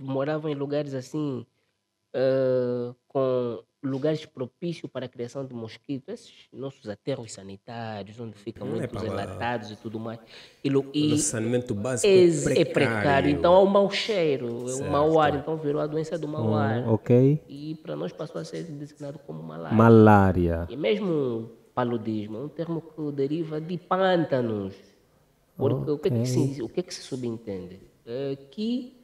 moravam em lugares assim, com lugares propícios para a criação de mosquitos, esses nossos aterros sanitários, onde ficam Epá, muitos enlatados e tudo mais. E, o e saneamento básico é é precário, então precário. há um mau cheiro, é um mau ar, Certo. então virou a doença do mau ar. Ok. E para nós passou a ser designado como malária. Malária. E mesmo paludismo é um termo que deriva de pântanos. Porque Ok. o que é que se subentende? Que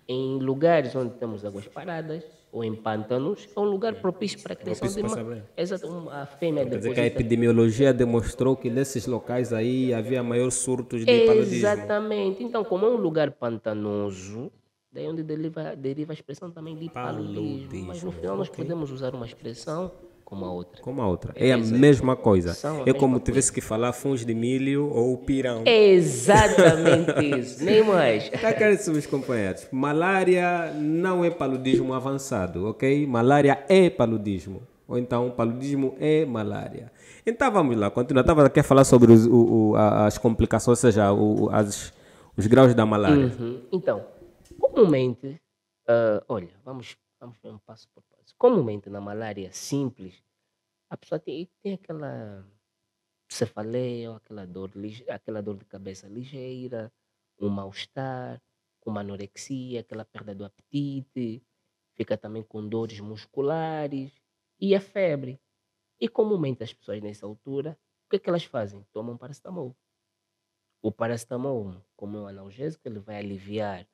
em lugares onde temos águas paradas ou em pântanos, é um lugar propício para a criação Propício de para saber. exato, a fêmea Quer dizer que a deposita. epidemiologia demonstrou que nesses locais aí havia maior surtos de paludismo. Exatamente. Então, como é um lugar pantanoso, daí onde deriva a expressão também de paludismo. Mas no Paludismo, final nós ok. podemos usar uma expressão como a outra. Como a outra. É a Exato. mesma coisa. São a É como mesma tivesse que falar fungos de milho ou pirão. Exatamente isso, nem mais. Tá, caros meus companheiros, malária não é paludismo avançado, ok? Malária é paludismo. Ou então, paludismo é malária. Então, vamos lá, continua. Estava aqui a falar sobre as complicações, ou seja, os graus da malária. Então, comumente, olha, vamos ver um passo por passo. Comumente, na malária simples, a pessoa tem aquela cefaleia, ou aquela dor de cabeça ligeira, um mal-estar, uma anorexia, aquela perda do apetite, fica também com dores musculares e a febre. E comumente as pessoas nessa altura, o que é que elas fazem? Tomam paracetamol. O paracetamol, como é um analgésico, ele vai aliviar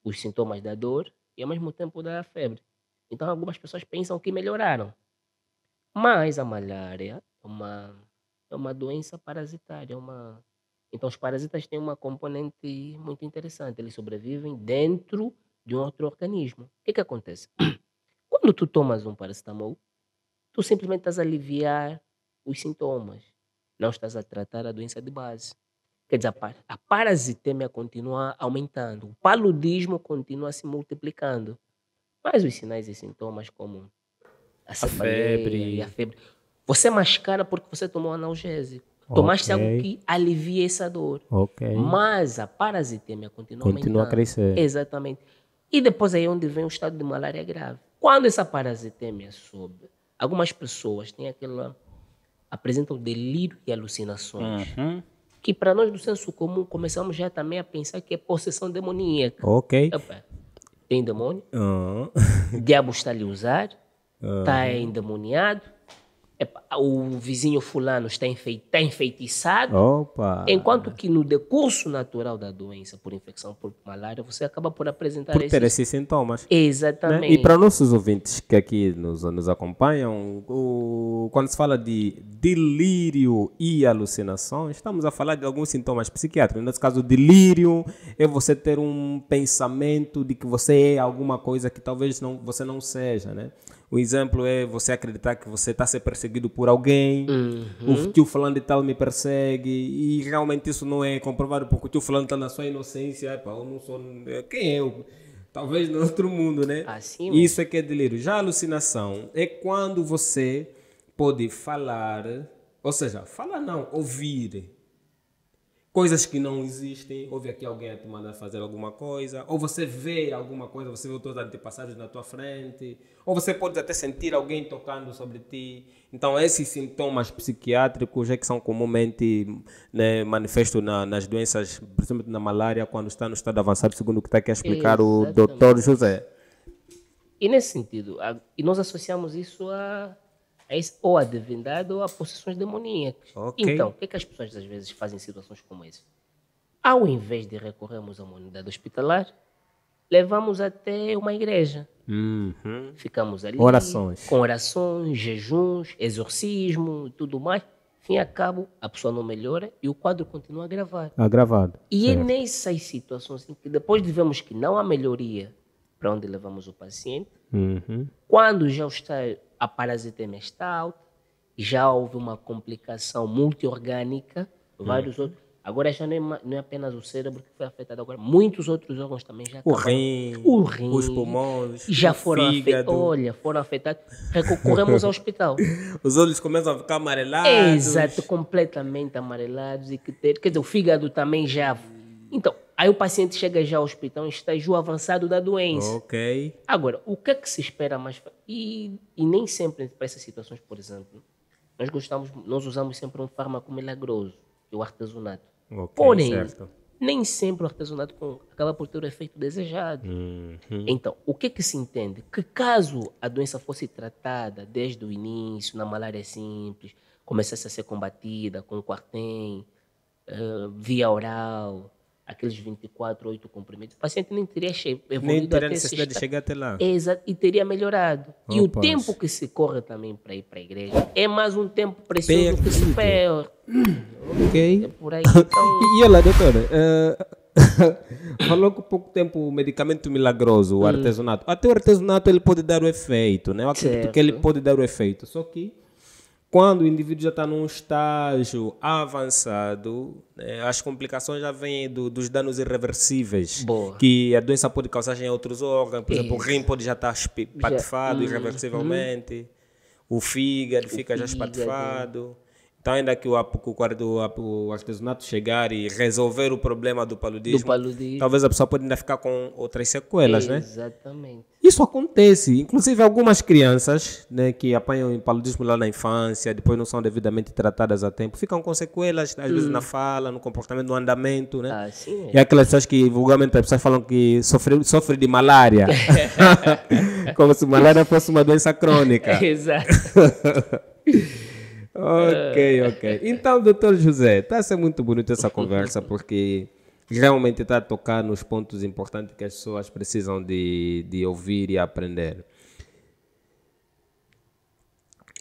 os sintomas da dor e ao mesmo tempo da febre. Então algumas pessoas pensam que melhoraram. Mas a malária é uma doença parasitária, então os parasitas têm uma componente muito interessante, eles sobrevivem dentro de um outro organismo. O que que acontece? Quando tu tomas um paracetamol, tu simplesmente estás a aliviar os sintomas, não estás a tratar a doença de base. Quer dizer, a parasitemia continua aumentando, o paludismo continua se multiplicando, mas os sinais e sintomas como a A cefaleia e a febre. febre, você mascara porque você tomou um analgésico. Tomaste algo Ok. que alivia essa dor. Ok. Mas a parasitemia continua Continua a aumentando. crescer. Exatamente. E depois aí é onde vem o estado de malária grave. Quando essa parasitemia sobe, algumas pessoas apresentam delírio e alucinações. Que para nós do senso comum começamos já também a pensar que é possessão demoníaca. Ok. Epa, tem demônio? Ah. O diabo está a lhe usar? Está endemoniado? Epa, o vizinho fulano está enfeitiçado? Opa. Enquanto que no decurso natural da doença por infecção por malária, você acaba por apresentar Por ter esses... esses sintomas. Né? Exatamente. E para nossos ouvintes que aqui nos acompanham, quando se fala de delírio e alucinação, estamos a falar de alguns sintomas psiquiátricos. Nesse caso, delírio é você ter um pensamento de que você é alguma coisa que talvez você não seja, né? O exemplo é você acreditar que você está a ser perseguido por alguém, o tio fulano de tal me persegue, e realmente isso não é comprovado porque o tio fulano está na sua inocência. Epa, eu não sou... Quem é eu? Talvez no outro mundo, né? Assim mesmo. Isso é que é delírio. Já a alucinação é quando você pode falar, ou seja, falar não, ouvir coisas que não existem, ouve aqui alguém a te mandar fazer alguma coisa, ou você vê alguma coisa, você vê os teus antepassados na tua frente, ou você pode até sentir alguém tocando sobre ti. Então esses sintomas psiquiátricos é que são comumente, né, manifestos nas doenças, principalmente na malária, quando está no estado avançado, segundo o que está aqui a explicar o Dr. José. E nesse sentido, e nós associamos isso ou a divindade ou a possessões demoníacas. Ok. Então, o que é que as pessoas às vezes fazem em situações como essa? Ao invés de recorrermos a uma unidade hospitalar, levamos até uma igreja. Ficamos ali Orações. com orações, jejuns, exorcismo e tudo mais. Fim a cabo, a pessoa não melhora e o quadro continua a agravar. Agravado. E certo. é nessas situações em que depois de vermos que não há melhoria para onde levamos o paciente, quando já a parasitemia está alta, já houve uma complicação multiorgânica, vários outros. Agora já não é apenas o cérebro que foi afetado, agora muitos outros órgãos também já O acabaram. rim, O rim, os pulmões, já o foram fígado. foram afetados. Recorremos ao hospital. Os olhos começam a ficar amarelados. Exato, completamente amarelados quer dizer, o fígado também já. Então, Aí o paciente chega já ao hospital em estágio avançado da doença. Ok. Agora, o que é que se espera mais? E nem sempre para essas situações, por exemplo, nós usamos sempre um fármaco milagroso, que é o artesanato. Ok, Porém, certo. nem sempre o artesanato acaba por ter o efeito desejado. Então, o que se entende? Que caso a doença fosse tratada desde o início, na malária simples, começasse a ser combatida com quartem, via oral, aqueles 24, 8 comprimidos, o paciente nem teria Nem evoluído ter a até esse necessidade de chegar até lá. Exato, e teria melhorado. E o Opa. tempo que se corre também para ir para a igreja é mais um tempo precioso que se perde. Ok. É por aí. Então, E olha, doutor, falou que há pouco tempo o medicamento milagroso, o artesanato. Até o artesanato ele pode dar o efeito, né? Eu acredito que ele Certo. pode dar o efeito. Só que quando o indivíduo já está num estágio avançado, né, as complicações já vêm dos danos irreversíveis. Boa. Que a doença pode causar em outros órgãos. Por exemplo, o Isso. rim pode já estar espatifado irreversivelmente. O fígado fica já fígado. espatifado. Então, ainda que o artesanato chegar e resolver o problema do paludismo, talvez a pessoa pode ainda ficar com outras sequelas, né? Exatamente. Isso acontece. Inclusive, algumas crianças, né, que apanham paludismo lá na infância, depois não são devidamente tratadas a tempo, ficam com sequelas, às vezes na fala, no comportamento, no andamento, né? Assim mesmo. E aquelas pessoas que, vulgarmente, as pessoas falam que sofre de malária. Como se malária fosse uma doença crônica. Exato. Ok. Então, doutor José, está a ser muito bonita essa conversa, porque realmente está a tocar nos pontos importantes que as pessoas precisam de ouvir e aprender.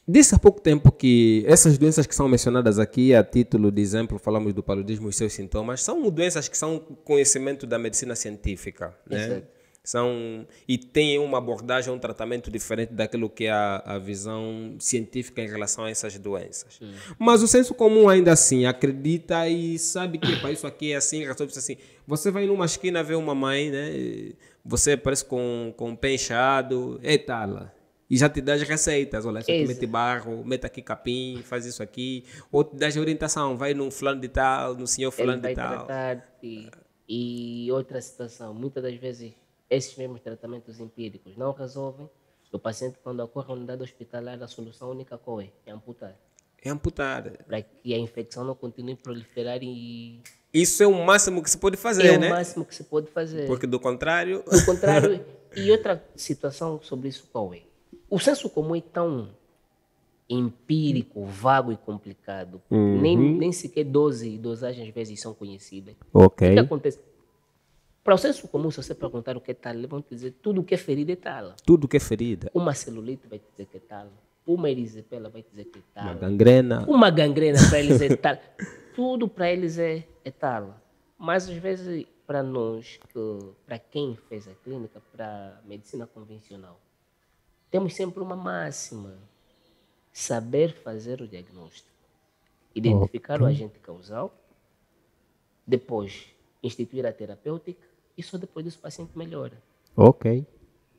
Disse há pouco tempo que essas doenças que são mencionadas aqui, a título de exemplo, falamos do paludismo e seus sintomas, são doenças que são conhecimento da medicina científica, né? Exato. E têm uma abordagem, um tratamento diferente daquilo que é a visão científica em relação a essas doenças. Mas o senso comum ainda assim acredita e sabe que pá, isso aqui é assim, resolve-se assim. Você vai numa esquina ver uma mãe, né? Você parece com o pé inchado, eita lá. E já te dá as receitas, olha, isso aqui mete barro, mete aqui capim, faz isso aqui. Ou te dá a orientação, vai num fulano de tal, no senhor fulano Ele de vai tal. tratar-te. E outra situação, muitas das vezes esses mesmos tratamentos empíricos não resolvem. O paciente, quando ocorre a unidade hospitalar, a solução única qual é? É amputar. É amputar. Para que a infecção não continue a proliferar e Isso é o máximo que se pode fazer, né? o máximo que se pode fazer. Porque do contrário... Do contrário, e outra situação sobre isso qual é? O senso comum é tão empírico, vago e complicado. Nem sequer dose e dosagem às vezes são conhecidas. Ok. O que acontece? Para o senso comum, se você perguntar o que é tala, eles vão te dizer tudo o que é ferida é tala. Tudo que é ferida. Uma celulite vai te dizer que é tala. Uma erisipela vai te dizer que é tala. Uma gangrena. Uma gangrena para eles é tala. Tudo para eles é tala. Mas às vezes para nós, para quem fez a clínica, para a medicina convencional, temos sempre uma máxima: saber fazer o diagnóstico, identificar o agente causal, depois instituir a terapêutica e só depois disso o paciente melhora. Ok.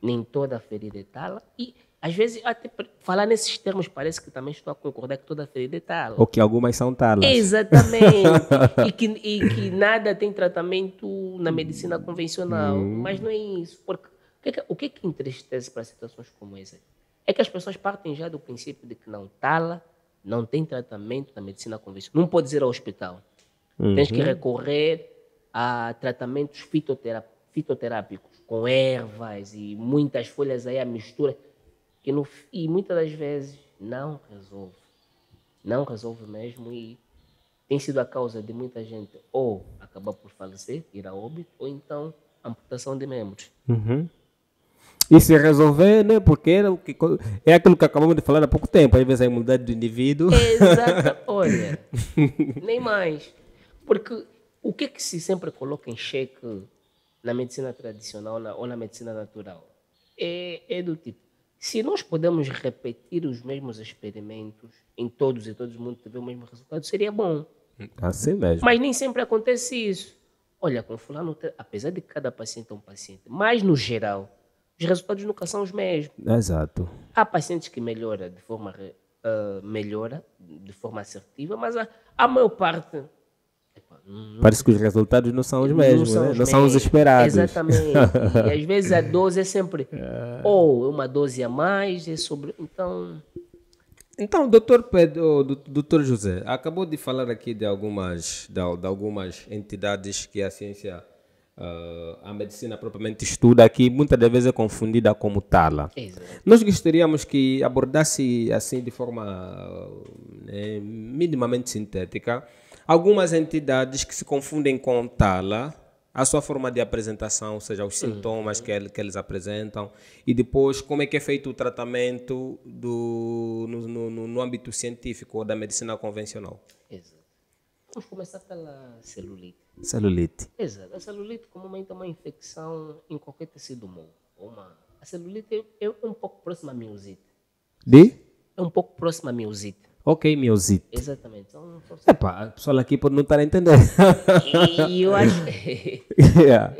Nem toda ferida é tala e às vezes até falar nesses termos parece que também estou a concordar que toda ferida é tala. Ou que algumas são talas. Exatamente. e que nada tem tratamento na medicina convencional. Mas não é isso. Porque o que entristece para situações como essa? É que as pessoas partem já do princípio de que não tala, não tem tratamento na medicina convencional. Não pode ir ao hospital. Tens que recorrer a tratamentos fitoterápicos com ervas e muitas folhas aí, a mistura. E muitas das vezes não resolve. Não resolve mesmo e tem sido a causa de muita gente ou acabar por falecer, ir a óbito, ou então amputação de membros. E se resolver, né? Porque é aquilo que acabamos de falar há pouco tempo. Às vezes a imunidade do indivíduo. Exato. Olha, nem mais. Porque o que se sempre coloca em xeque na medicina tradicional ou na medicina natural é do tipo, se nós podemos repetir os mesmos experimentos em todos e todo mundo tiver o mesmo resultado, seria bom. Assim mesmo. Mas nem sempre acontece isso. Olha, com fulano, apesar de cada paciente é um paciente, mas no geral, os resultados nunca são os mesmos. Exato. Há pacientes que melhora de forma assertiva, mas a maior parte epá, não, Parece que os resultados não são os mesmos, são né? os Não são os mesmos. esperados. Exatamente. E às vezes a dose é sempre ou uma dose a mais, é sobre. Então, Então, doutor Pedro, doutor José, acabou de falar aqui de algumas entidades que a ciência, a medicina propriamente estuda, que muitas das vezes é confundida como tala. exato. Nós gostaríamos que abordasse assim de forma minimamente sintética algumas entidades que se confundem com tala, a sua forma de apresentação, ou seja, os sintomas que eles apresentam, e depois como é que é feito o tratamento no âmbito científico ou da medicina convencional. Exato. Vamos começar pela celulite. Celulite. Exato. A celulite comumente é uma infecção em qualquer tecido humano. A celulite é um pouco próxima à miosite. De? É um pouco próxima à miosite. Ok, miosite. Exatamente. Então, Epá, a pessoa aqui pode não estar a entender. e eu acho. Yeah.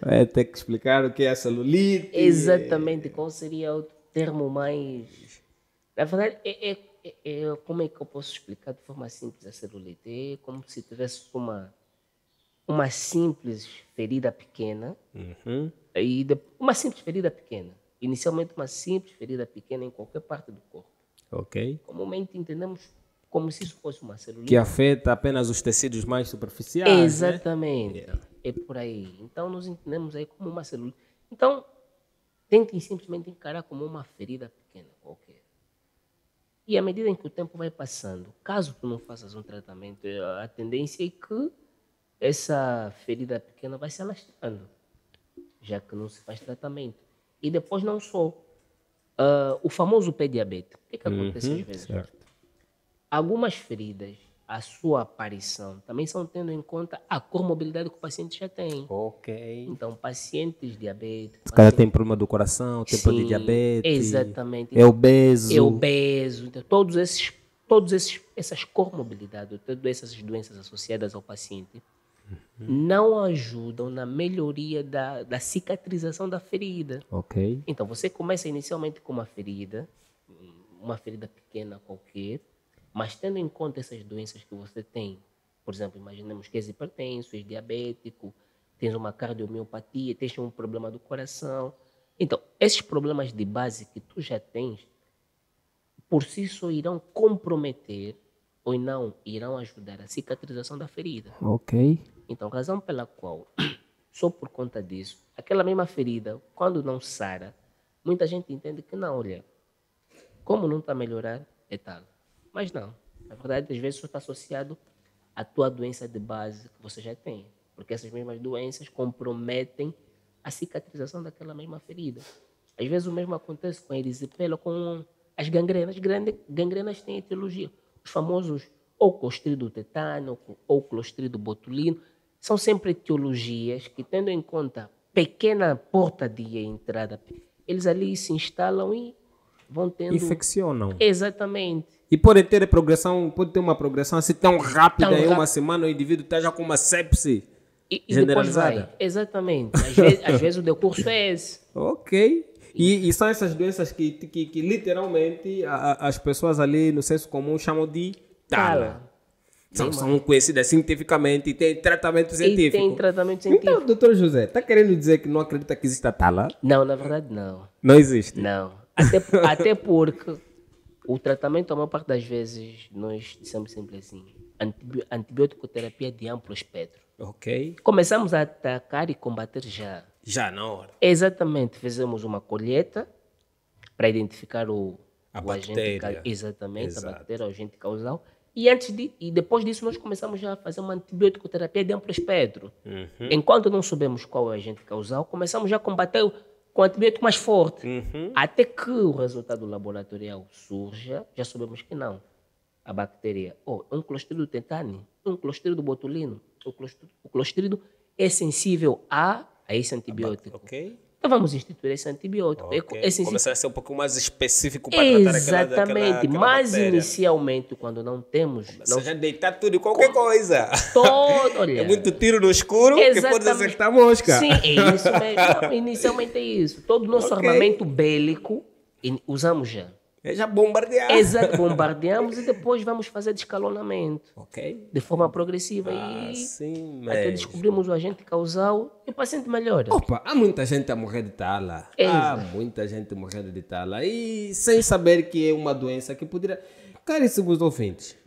Vai ter que explicar o que é a celulite. Exatamente, qual seria o termo mais. Na verdade, como é que eu posso explicar de forma simples a celulite? É como se tivesse uma simples ferida pequena, uma simples ferida pequena. Inicialmente, uma simples ferida pequena em qualquer parte do corpo. Ok. Comumente entendemos como se isso fosse uma celulite. Que afeta apenas os tecidos mais superficiais. Né? Exatamente. É por aí. Então, nós entendemos aí como uma celulite. Então, tentem simplesmente encarar como uma ferida pequena qualquer. E à medida em que o tempo vai passando, caso tu não faças um tratamento, a tendência é que essa ferida pequena vai se alastrando, já que não se faz tratamento. E depois não só. O famoso pé diabético. O que acontece às vezes? Certo. Algumas feridas, a sua aparição, também são tendo em conta a comorbilidade que o paciente já tem. Ok. Então, pacientes diabéticos. Se calhar tem problema do coração, tem problema de Sim, diabetes. exatamente. É obeso. É obeso. Então, essas comorbilidades, todas essas doenças associadas ao paciente, não ajudam na melhoria da cicatrização da ferida. Ok. Então, você começa inicialmente com uma ferida pequena qualquer, mas tendo em conta essas doenças que você tem, por exemplo, imaginemos que és hipertenso, és diabético, tens uma cardiomiopatia, tens um problema do coração. Então, esses problemas de base que tu já tens, por si só irão comprometer ou não irão ajudar a cicatrização da ferida. Ok. Então, razão pela qual, só por conta disso, aquela mesma ferida, quando não sara, muita gente entende que não, olha, como não está a melhorar, é tal. Mas não, na verdade, às vezes isso está associado à tua doença de base que você já tem, porque essas mesmas doenças comprometem a cicatrização daquela mesma ferida. Às vezes o mesmo acontece com a erisipela, com as gangrenas. Gangrenas têm etiologia. Os famosos ou clostrido tetânico ou clostrido botulino são sempre etiologias que, tendo em conta pequena porta de entrada, eles ali se instalam e vão tendo... Infeccionam. Exatamente. E pode ter uma progressão assim tão rápida, em uma semana o indivíduo está já com uma sepse E depois generalizada. vai. Exatamente. Às vezes o decurso é esse. Ok. E são essas doenças que literalmente as pessoas ali no senso comum chamam de tala. São conhecidas cientificamente e têm tratamento científico. E tem tratamento científico. Então, doutor José, está querendo dizer que não acredita que exista tala? Não, na verdade não. Não existe? Não. Até porque o tratamento, a maior parte das vezes, nós dissemos sempre assim, antibiótico-terapia de amplo espectro. Ok. Começamos a atacar e combater já. Já na hora. Exatamente. Fizemos uma colheita para identificar o bactéria. agente. Exatamente, Exato. a bactéria, o agente causal. E depois disso nós começamos já a fazer uma antibiótico-terapia de amplo espectro. Enquanto não sabemos qual é o agente causal, começamos já a combater com antibiótico mais forte. Até que o resultado laboratorial surja, já sabemos que não. A bactéria, um clostrido tetânico, um clostrido botulino, o clostrido é sensível a esse antibiótico. Ok. Então vamos instituir esse antibiótico. Ok. É sensível. Começar a ser um pouco mais específico para tratar Exatamente. aquela Mas bactéria. inicialmente, quando não temos... Você já deitar tudo e qualquer coisa. Olha, É muito tiro no escuro que pode Exatamente. acertar mosca. Sim, é isso mesmo. Não, inicialmente é isso. Todo o nosso Ok. armamento bélico usamos já. É já bombardear. Exato, bombardeamos e depois vamos fazer descalonamento. Ok. De forma progressiva. E Sim, até mesmo. descobrimos o agente causal e o paciente melhora. Opa, há muita gente a morrer de tala. Há Exato. muita gente morrendo de tala. E sem saber que é uma doença que poderia... Caríssimos ouvintes,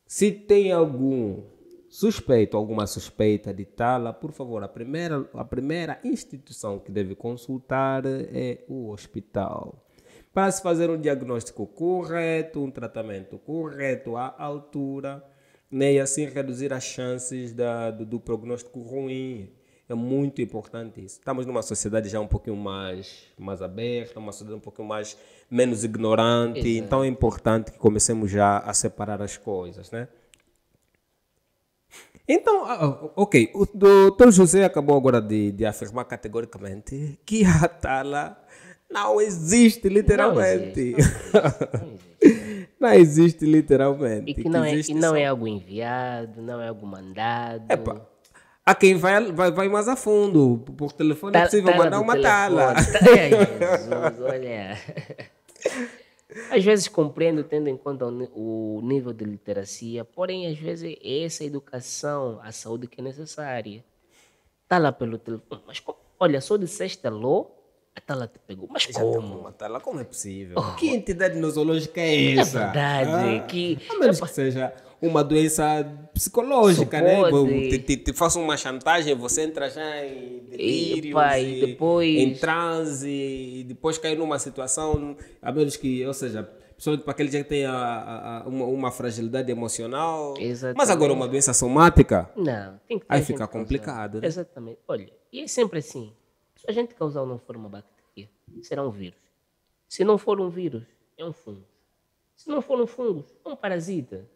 se tem algum suspeito, alguma suspeita de tala, por favor, a primeira instituição que deve consultar é o hospital. Para se fazer um diagnóstico correto, um tratamento correto à altura, né, e assim reduzir as chances do prognóstico ruim. É muito importante isso. Estamos numa sociedade já um pouquinho mais aberta, uma sociedade um pouquinho menos ignorante. Exato. Então é importante que comecemos já a separar as coisas, né? Então, ok, o doutor José acabou agora de afirmar categoricamente que a tala não existe, literalmente. Não existe. Não existe, literalmente. E que não, existe não só- é algo enviado, não é algo mandado. Epa, há quem vai mais a fundo. Por telefone é possível Tala mandar do uma tala. telefone. Ai, Jesus, olha. Às vezes compreendo, tendo em conta o nível de literacia, porém, às vezes, é essa educação à saúde que é necessária. Está lá pelo telefone. Mas olha, só disseste alô, a tala te pegou. Mas Já como? estamos uma tala, como é possível? Que entidade nosológica é essa? verdade, que- A menos que seja uma doença psicológica, Só né? pode. Te faça uma chantagem, você entra já em delírios, Epa, e depois- em transe, e depois cai numa situação, a menos que, ou seja, principalmente para aquele que tem uma fragilidade emocional. Exatamente. Mas agora uma doença somática, Não, tem que ter aí agente fica causal. complicado, né? Exatamente. Olha, e é sempre assim. Se a gente causal não for uma bactéria, será um vírus. Se não for um vírus, é um fungo. Se não for um fungo, é um parasita.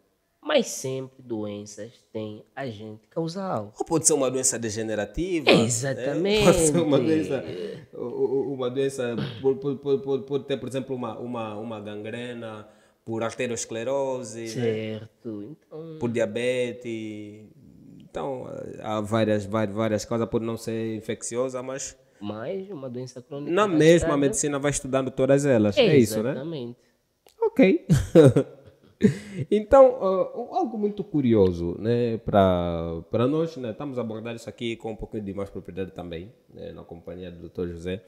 Mas sempre doenças têm agente causal. Ou pode ser uma doença degenerativa. Exatamente. Né? Pode ser uma doença pode ter, por exemplo, uma gangrena por arteriosclerose, né? Certo. Então, Por diabetes. Então, há várias causas, pode não ser infecciosa, mas mais uma doença crônica. na mesma arrastrada. medicina vai estudando todas elas. É isso, né? Exatamente. Ok. Então, algo muito curioso, né, para nós, né, estamos a abordar isso aqui com um pouquinho de mais propriedade também, né, na companhia do Dr. José.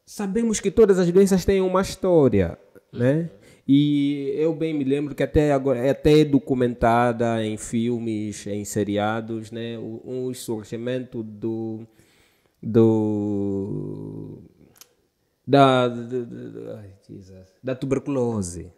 Sabemos que todas as doenças têm uma história, né? E eu bem me lembro que até agora é até documentada em filmes, em seriados, né, o surgimento da tuberculose,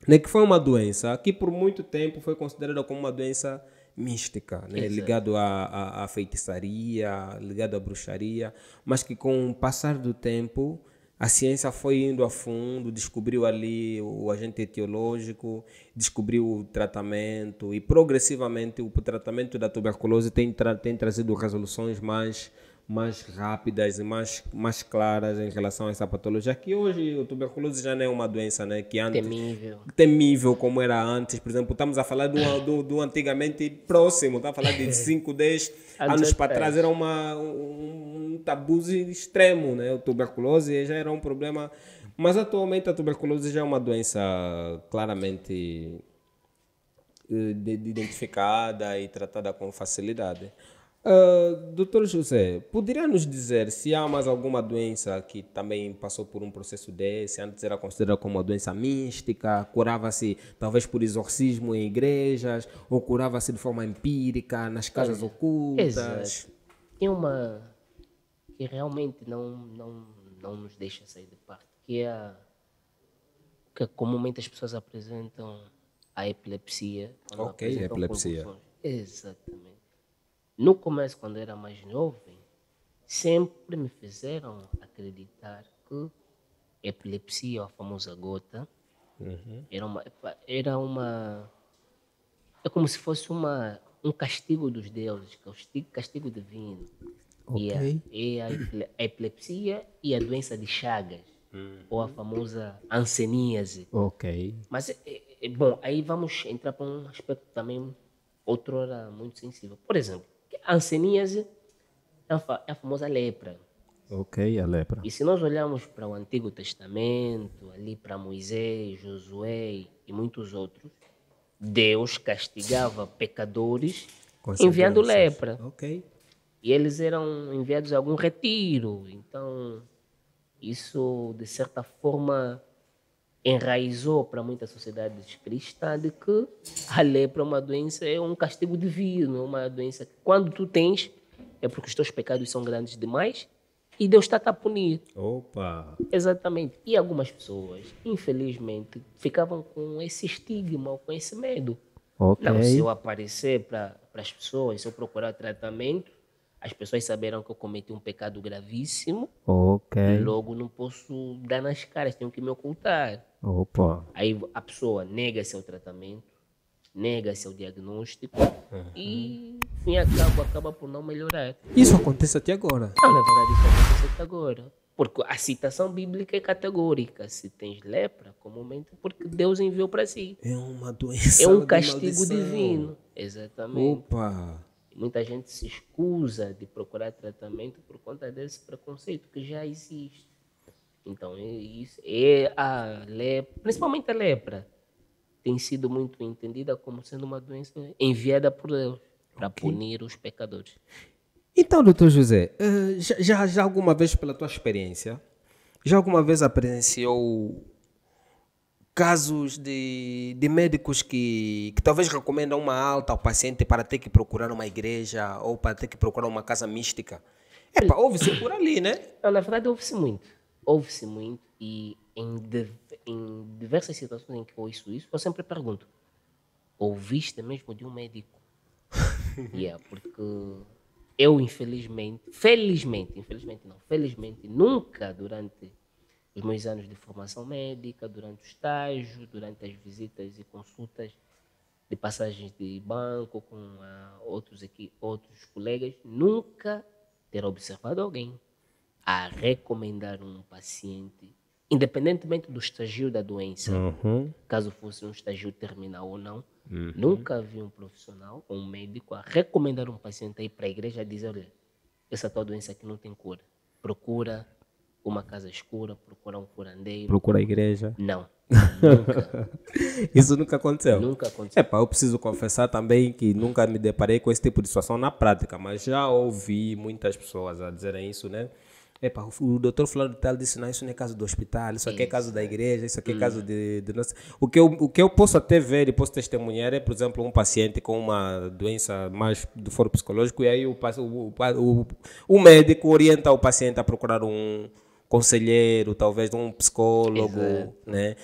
né, que foi uma doença que por muito tempo foi considerada como uma doença mística, né, Exato. ligado à feitiçaria, ligado à bruxaria, mas que com o passar do tempo a ciência foi indo a fundo, descobriu ali o agente etiológico, descobriu o tratamento e progressivamente o tratamento da tuberculose tem trazido resoluções mais rápidas e mais claras em relação a essa patologia, que hoje a tuberculose já não é uma doença, né, que antes temível como era antes. Por exemplo, estamos a falar do antigamente próximo, estamos a falar de 5, 10 anos para trás, era um tabu extremo, né? A tuberculose já era um problema, mas atualmente a tuberculose já é uma doença claramente identificada e tratada com facilidade. Doutor José, poderia nos dizer se há mais alguma doença que também passou por um processo desse, antes era considerada como uma doença mística, curava-se talvez por exorcismo em igrejas, ou curava-se de forma empírica, nas casas ocultas? Exato. Tem uma que realmente não nos deixa sair de parte, que é que comumente as pessoas apresentam a epilepsia. quando Ok, apresentam epilepsia. convulsões. Exatamente. No começo, quando eu era mais jovem, sempre me fizeram acreditar que epilepsia, a famosa gota, é como se fosse um castigo dos deuses, castigo divino. Ok. E a epilepsia e a doença de Chagas, ou a famosa hanseníase. Ok. Mas, bom, aí vamos entrar para um aspecto também, outrora muito sensível. Por exemplo, a hanseníase é a famosa lepra. Ok, a lepra. E se nós olharmos para o Antigo Testamento, ali para Moisés, Josué e muitos outros, Deus castigava pecadores enviando Consequências. lepra. Ok. E eles eram enviados a algum retiro. Então, isso, de certa forma, enraizou para muitas sociedades cristãs de que a lepra é uma doença, é um castigo divino, uma doença que quando tu tens, é porque os teus pecados são grandes demais e Deus está a punir. Opa. Exatamente. E algumas pessoas, infelizmente, ficavam com esse estigma ou com esse medo. Ok. Não, se eu aparecer para as pessoas, se eu procurar tratamento, as pessoas saberão que eu cometi um pecado gravíssimo, Ok. logo não posso dar nas caras, tenho que me ocultar. Opa. Aí a pessoa nega-se ao tratamento, nega-se ao diagnóstico e, fim e acaba por não melhorar. Isso acontece até agora. Não, na verdade, isso acontece agora. Porque a citação bíblica é categórica. Se tens lepra, comumente porque Deus enviou para si. É uma doença. É um de castigo maldição. divino. Exatamente. Opa. Muita gente se escusa de procurar tratamento por conta desse preconceito que já existe. Então, a lepra, principalmente a lepra, tem sido muito entendida como sendo uma doença enviada por Deus para punir os pecadores. Então, doutor José, já alguma vez, pela tua experiência, já alguma vez presenciou casos de médicos que talvez recomendam uma alta ao paciente para ter que procurar uma igreja ou para ter que procurar uma casa mística? Epa, ouve-se por ali, né? Não, na verdade, ouve-se muito. Ouve-se muito e em diversas situações em que eu ouço isso, eu sempre pergunto, ouviste mesmo de um médico? Porque eu, felizmente, nunca durante os meus anos de formação médica, durante o estágio, durante as visitas e consultas de passagens de banco com outros colegas, nunca ter observado alguém a recomendar um paciente, independentemente do estágio da doença, caso fosse um estágio terminal ou não, nunca vi um profissional ou um médico a recomendar um paciente a ir para a igreja a dizer, olha, essa tua doença aqui não tem cura, procura uma casa escura, procura um curandeiro. Procura a igreja. Não, nunca. Isso nunca aconteceu? Nunca aconteceu. Epa, eu preciso confessar também que nunca me deparei com esse tipo de situação na prática, mas já ouvi muitas pessoas a dizerem isso, né? Epa, o doutor fulano de tal disse, não, isso não é caso do hospital, isso aqui é caso da igreja, isso aqui é caso de nossa... O que eu posso até ver e posso testemunhar é, por exemplo, um paciente com uma doença mais do foro psicológico e aí o médico orienta o paciente a procurar um conselheiro, talvez um psicólogo, né,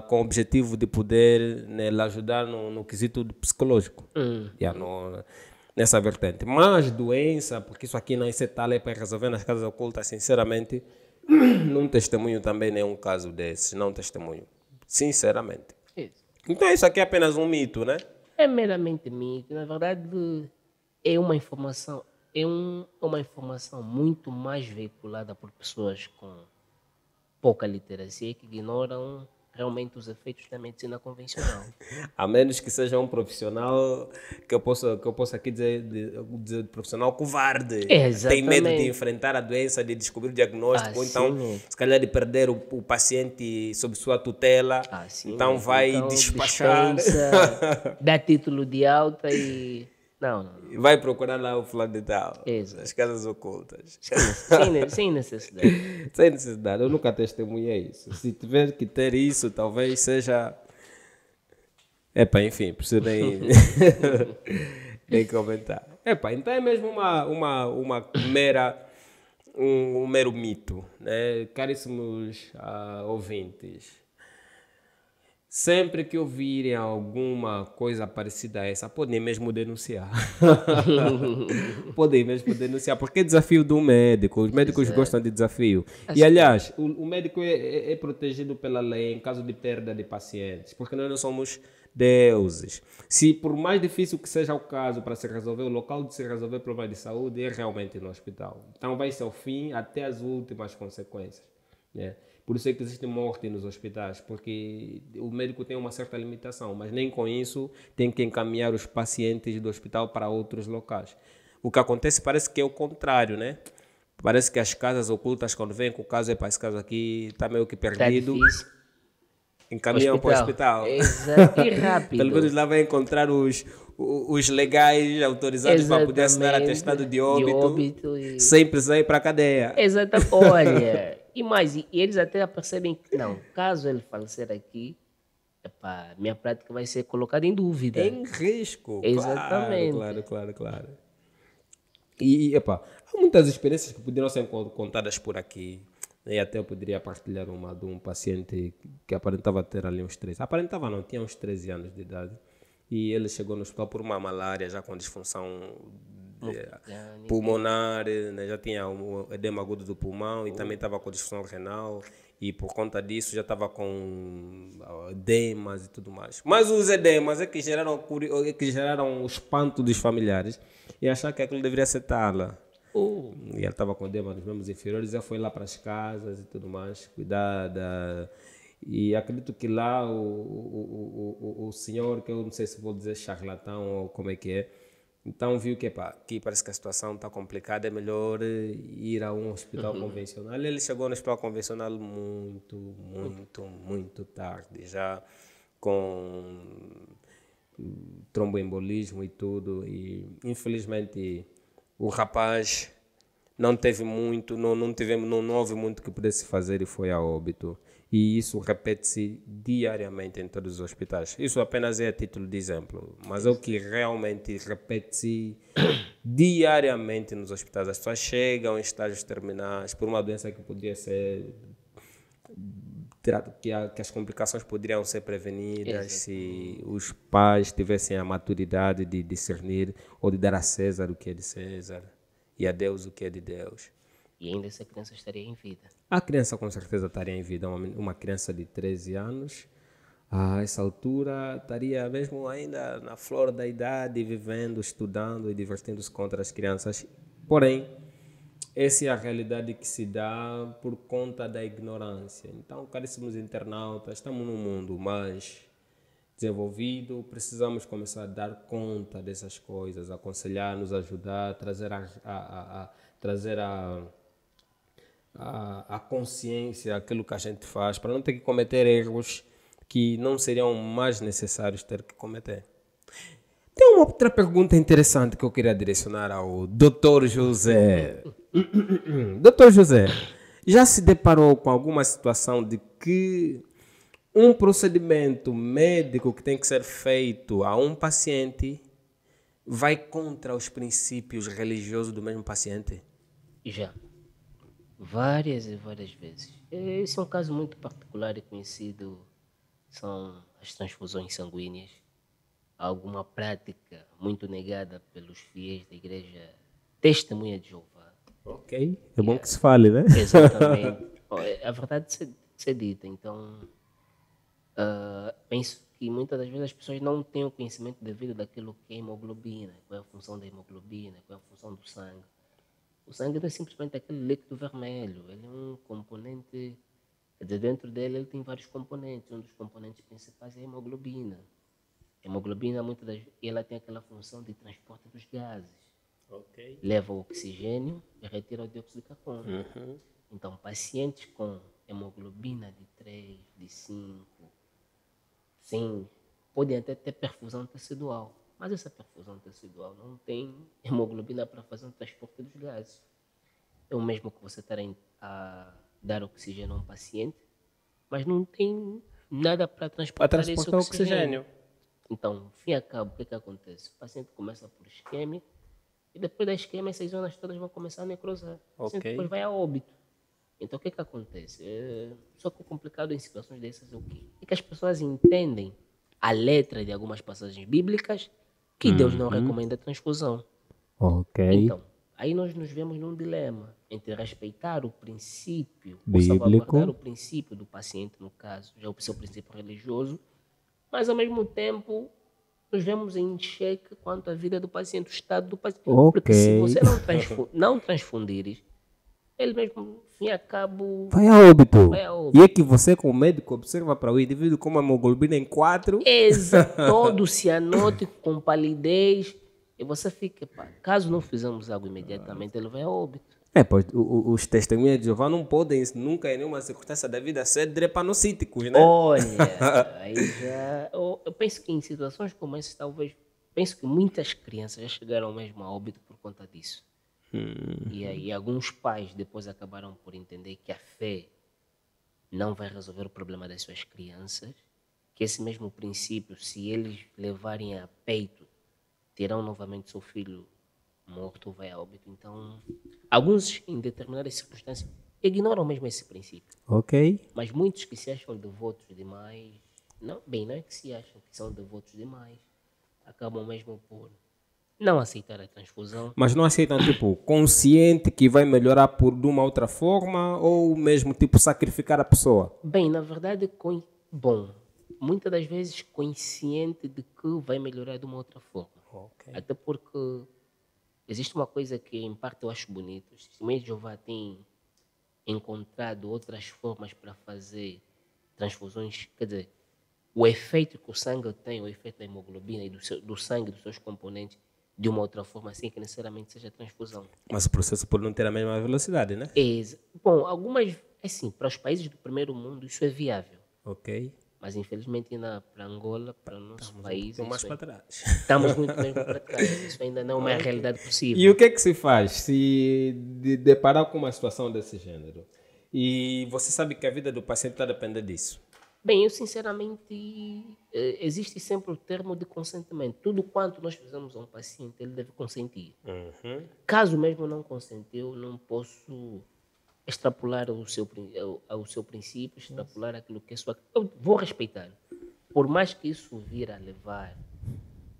com o objetivo de poder, né, lhe ajudar no quesito psicológico, nessa vertente. Mas doença, porque isso aqui não é tal, é para resolver nas casas ocultas, sinceramente, não testemunho também nenhum caso desses, não testemunho, sinceramente. Isso. Então isso aqui é apenas um mito, né? É meramente mito. Na verdade, é uma informação muito mais veiculada por pessoas com pouca literacia que ignoram realmente os efeitos da medicina convencional. A menos que seja um profissional que eu possa aqui dizer profissional covarde. Tem medo de enfrentar a doença, de descobrir o diagnóstico, ou então, se calhar, de perder o paciente sob sua tutela. Então vai despachar. Dá título de alta e... Não. Vai procurar lá o fulano de tal. As casas ocultas. Sem necessidade. Sem necessidade. Eu nunca testemunhei isso. Se tiver que ter isso, talvez seja... enfim, preciso nem comentar. Então é mesmo uma um mero mito, né? Caríssimos ouvintes. Sempre que ouvirem alguma coisa parecida a essa, podem mesmo denunciar. Podem mesmo denunciar, porque é desafio do médico. Os médicos gostam de desafio. E, aliás, o médico é protegido pela lei em caso de perda de pacientes, porque nós não somos deuses. Se por mais difícil que seja o caso para se resolver, o local de se resolver problema de saúde é realmente no hospital. Então vai ser o fim até as últimas consequências, né? Por isso é que existe morte nos hospitais, porque o médico tem uma certa limitação, mas nem com isso tem que encaminhar os pacientes do hospital para outros locais. O que acontece parece que é o contrário, né? Parece que as casas ocultas, quando vêm com o caso, esse caso aqui está meio que Está perdido, difícil. encaminham para o hospital. Exato. E rápido. Pelo menos lá vai encontrar os legais autorizados para poder assinar atestado de óbito, e... sem precisar ir para a cadeia. Exatamente. Olha, e mais, e eles até percebem que não, caso ele falecer aqui, epá, minha prática vai ser colocada em dúvida. Em risco. Exatamente. Claro. E, epá, há muitas experiências que poderiam ser contadas por aqui. E até eu poderia partilhar uma de um paciente que aparentava ter ali uns 13. Aparentava não, tinha uns 13 anos de idade. E ele chegou no hospital por uma malária, já com disfunção pulmonar, né? Já tinha um edema agudo do pulmão e também estava com disfunção renal. E por conta disso já estava com edemas e tudo mais. Mas os edemas é que geraram o espanto dos familiares e achar que aquilo deveria ser tala. E ele estava com edema nos membros inferiores, já foi lá para as casas e tudo mais, cuidar da... E acredito que lá o senhor, que eu não sei se vou dizer charlatão ou como é que é, então viu que aqui parece que a situação está complicada, é melhor ir a um hospital convencional. Ele chegou no hospital convencional muito tarde, já com tromboembolismo e tudo. E infelizmente o rapaz não teve muito, não houve muito que pudesse fazer e foi a óbito. E isso repete-se diariamente em todos os hospitais. Isso apenas é a título de exemplo, mas é o que realmente repete-se diariamente nos hospitais. As pessoas chegam em estágios terminais por uma doença que poderia ser... que as complicações poderiam ser prevenidas se os pais tivessem a maturidade de discernir ou de dar a César o que é de César e a Deus o que é de Deus. E ainda essa criança estaria em vida. A criança com certeza estaria em vida. Uma criança de 13 anos, a essa altura, estaria mesmo ainda na flor da idade, vivendo, estudando e divertindo-se com outras crianças. Porém, essa é a realidade que se dá por conta da ignorância. Então, caríssimos internautas, estamos num mundo mais desenvolvido, precisamos começar a dar conta dessas coisas, aconselhar, nos ajudar, trazer a consciência aquilo que a gente faz, para não ter que cometer erros que não seriam mais necessários ter que cometer. Tem uma outra pergunta interessante que eu queria direcionar ao Dr. José. Dr. José, já se deparou com alguma situação de que um procedimento médico que tem que ser feito a um paciente vai contra os princípios religiosos do mesmo paciente? Já. Várias e várias vezes. Esse é um caso muito particular e conhecido, são as transfusões sanguíneas. Alguma prática muito negada pelos fiéis da igreja Testemunha de Jeová. Ok, é bom que se fale, né? Exatamente. A verdade de ser dita. Então, penso que muitas das vezes as pessoas não têm o conhecimento devido daquilo que é hemoglobina, qual é a função da hemoglobina, qual é a função do sangue. O sangue não é simplesmente aquele líquido vermelho, ele é um componente, quer dizer, dentro dele ele tem vários componentes, um dos componentes principais é a hemoglobina. A hemoglobina, muitas das vezes, ela tem aquela função de transporte dos gases. Okay. Leva o oxigênio e retira o dióxido de carbono. Então, pacientes com hemoglobina de 3, de 5, sim, podem até ter perfusão tecidual. Mas essa perfusão tecidual não tem hemoglobina para fazer o transporte dos gases. É o mesmo que você estar a dar oxigênio a um paciente, mas não tem nada para transportar esse oxigênio. Então, fim a cabo, o que acontece? O paciente começa por isquêmico e depois da isquêmia essas zonas todas vão começar a necrosar. O paciente depois vai a óbito. Então, o que acontece? Só que o complicado em situações dessas é o quê? É que as pessoas entendem a letra de algumas passagens bíblicas que Deus não recomenda a transfusão. Então, aí nós nos vemos num dilema entre respeitar o princípio, ou salvaguardar o princípio do paciente, no caso, já o seu princípio religioso, mas ao mesmo tempo nos vemos em xeque quanto à vida do paciente, o estado do paciente. Porque se você não transfundires, ele mesmo, fim a cabo, vai a óbito. E é que você, como médico, observa para o indivíduo como a hemoglobina em 4. Todo cianótico, com palidez. E você fica, caso não fizermos algo imediatamente, ele vai a óbito. Pois os testemunhas de Jeová não podem nunca, em nenhuma circunstância da vida, ser drepanocíticos, né? Olha, aí já. Eu penso que em situações como essa, talvez. Penso que muitas crianças já chegaram mesmo a óbito por conta disso. E aí, alguns pais depois acabaram por entender que a fé não vai resolver o problema das suas crianças, que esse mesmo princípio, se eles levarem a peito, terão novamente seu filho morto ou vai a óbito. Então, alguns, em determinadas circunstâncias, ignoram mesmo esse princípio. Ok. Mas muitos que se acham devotos demais, não é que se acham que são devotos demais, acabam mesmo por não aceitar a transfusão. Mas não aceitam, tipo, consciente que vai melhorar por de uma outra forma ou mesmo, tipo, sacrificar a pessoa? Bem, na verdade, muitas das vezes consciente de que vai melhorar de uma outra forma. Ok. Até porque existe uma coisa que, em parte, eu acho bonito. Os testemunhos de Jeová têm encontrado outras formas para fazer transfusões. Quer dizer, o efeito que o sangue tem, o efeito da hemoglobina e do sangue, dos seus componentes, de uma outra forma, sem que necessariamente seja transfusão. Mas o processo pode não ter a mesma velocidade, né? Bom, assim, para os países do primeiro mundo, isso é viável. Ok. Mas, infelizmente, ainda para Angola, para o nosso país, Estão mais para trás. estamos muito mesmo para trás. Isso ainda não é uma realidade possível. E o que é que se faz se deparar com uma situação desse gênero? E você sabe que a vida do paciente está a depender disso. Bem, eu sinceramente, existe sempre o termo de consentimento. Tudo quanto nós fizemos a um paciente, ele deve consentir. Caso mesmo não consentiu, não posso extrapolar ao seu princípio, extrapolar aquilo que é sua... Eu vou respeitar. Por mais que isso vir a levar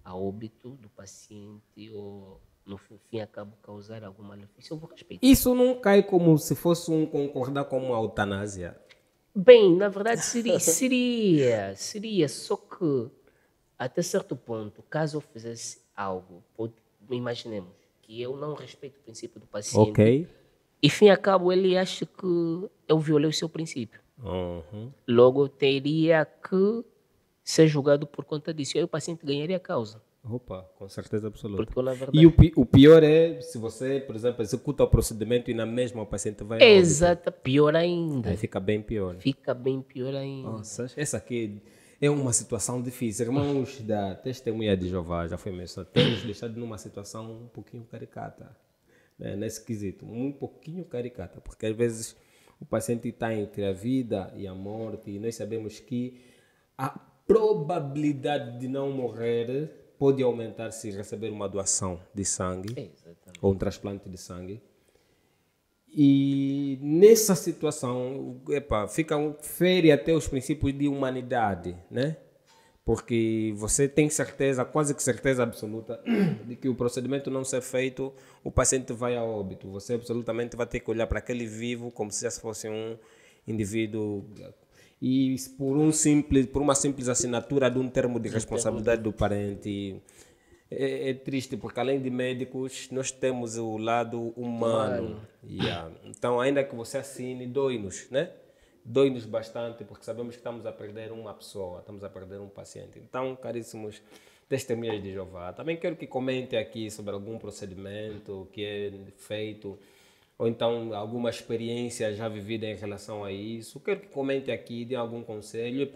a óbito do paciente ou, no fim, acabe causar algum malefício, eu vou respeitar. Isso não cai como se fosse concordar com uma eutanásia? Bem, na verdade seria, só que até certo ponto, caso eu fizesse algo, imaginemos que eu não respeito o princípio do paciente, Ok. e fim a cabo ele acha que eu violei o seu princípio. Logo, teria que ser julgado por conta disso. E aí o paciente ganharia a causa. Opa, com certeza absoluta. Porque eu, na verdade... E o pior é se você, por exemplo, executa o procedimento e na mesma o paciente vai ao óbito. Exato, pior ainda. Aí fica bem pior. Fica bem pior ainda. Nossa, essa aqui é uma situação difícil. Irmãos da Testemunha de Jeová, já foi mencionado, temos deixado numa situação um pouquinho caricata, né? Nesse quesito, um pouquinho caricata, porque às vezes o paciente está entre a vida e a morte e nós sabemos que a probabilidade de não morrer pode aumentar se receber uma doação de sangue. Exatamente. Ou um transplante de sangue. E nessa situação, fere até os princípios de humanidade, né? Porque você tem certeza, quase que certeza absoluta, de que o procedimento não ser feito, o paciente vai a óbito. Você absolutamente vai ter que olhar para aquele vivo como se já fosse um indivíduo. E por uma simples assinatura de um termo de responsabilidade do parente. É triste, porque além de médicos, nós temos o lado humano. Então, ainda que você assine, dói-nos, né? Dói-nos bastante, porque sabemos que estamos a perder uma pessoa, estamos a perder um paciente. Então, caríssimos testemunhas de Jeová, também quero que comentem aqui sobre algum procedimento que é feito, ou então alguma experiência já vivida em relação a isso. Quero que comentem aqui, dêem algum conselho,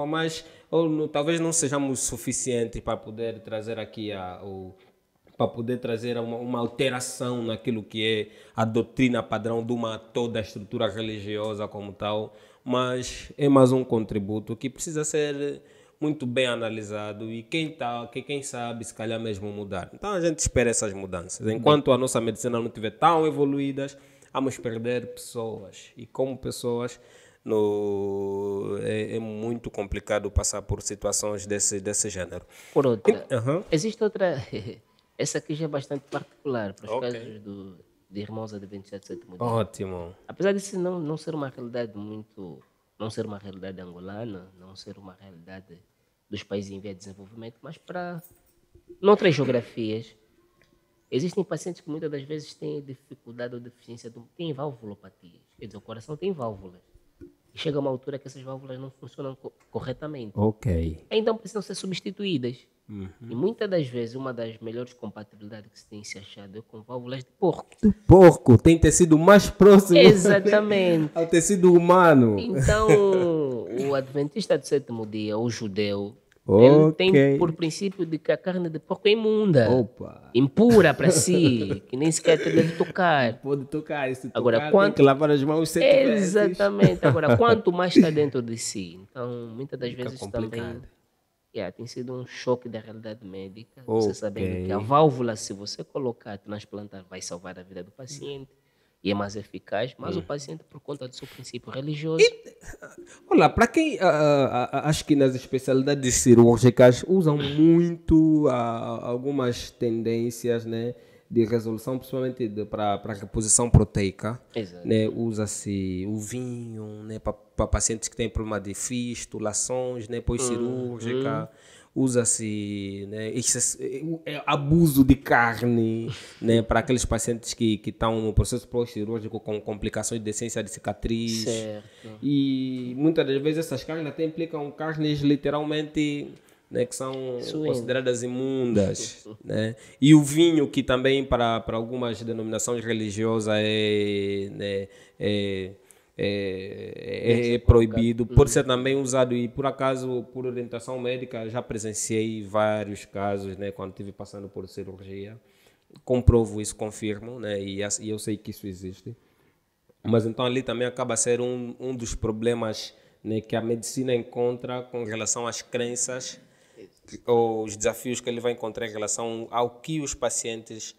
talvez não sejamos suficientes para poder trazer aqui para poder trazer uma alteração naquilo que é a doutrina padrão de toda a estrutura religiosa como tal, mas é mais um contributo que precisa ser muito bem analisado e quem sabe, se calhar mesmo mudar. Então a gente espera essas mudanças. Enquanto a nossa medicina não estiver tão evoluída, vamos perder pessoas. E como pessoas, é muito complicado passar por situações desse gênero. Por outra, existe outra... Essa aqui já é bastante particular para os casos de irmãos adventistas do sétimo dia. Ótimo. Apesar de não ser uma realidade muito... Não ser uma realidade angolana, não ser uma realidade dos países em via de desenvolvimento, mas para noutras geografias, existem pacientes que muitas das vezes têm dificuldade ou deficiência, têm valvulopatias. Quer dizer, o coração tem válvulas. E chega uma altura que essas válvulas não funcionam corretamente. Ok. Então precisam ser substituídas. E muitas das vezes, uma das melhores compatibilidades que se tem se achado é com válvulas de porco. Porco tem tecido mais próximo Exatamente. ao tecido humano. Então, o adventista do sétimo dia, o judeu, ele tem Ok. por princípio de que a carne de porco é imunda, Opa. impura para si, que nem sequer te deve tocar. Pode tocar. E se Agora, tocar, quanto- tem que lavar as mãos 7 vezes. Exatamente. Agora, quanto mais está dentro de si. Então, muitas das Fica vezes complicado. também tem sido um choque da realidade médica. Você sabendo que a Ok. válvula, se você colocar, transplantar, vai salvar a vida do paciente e é mais eficaz, mas o paciente, por conta do seu princípio religioso, Olha, para quem acho que nas especialidades cirúrgicas usam muito algumas tendências, né, de resolução, principalmente para a reposição proteica, Exato. né, usa-se o vinho, né, para pacientes que têm problema de fistulações, né, pós-cirúrgica, usa-se, né, abuso de carne, né, para aqueles pacientes que estão no processo pós-cirúrgico com complicações de essência de cicatriz. certo. E muitas das vezes essas carnes até implicam carnes literalmente, né, que são Suínas. consideradas imundas, né? E o vinho, que também para algumas denominações religiosas é proibido, pode ser também usado. E por acaso, por orientação médica, já presenciei vários casos, né, quando estive passando por cirurgia. Comprovo isso, confirmo, né, e eu sei que isso existe. Mas então ali também acaba ser um dos problemas, né, que a medicina encontra com relação às crenças ou os desafios que ele vai encontrar em relação ao que os pacientes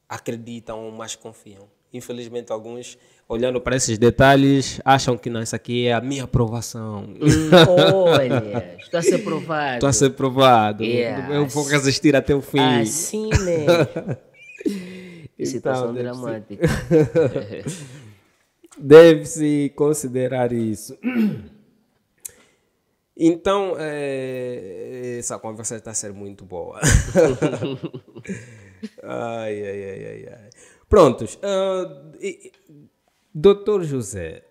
acreditam ou mais confiam. Infelizmente, alguns, olhando para esses detalhes, acham que não, isso aqui é a minha aprovação. Olha, está a ser provado. Estou a ser provado. Yeah. Eu vou resistir até o fim. Assim mesmo. Que situação deve ser. dramática. Deve-se considerar isso. Então, essa conversa está a ser muito boa. Ai. Prontos. Doutor José,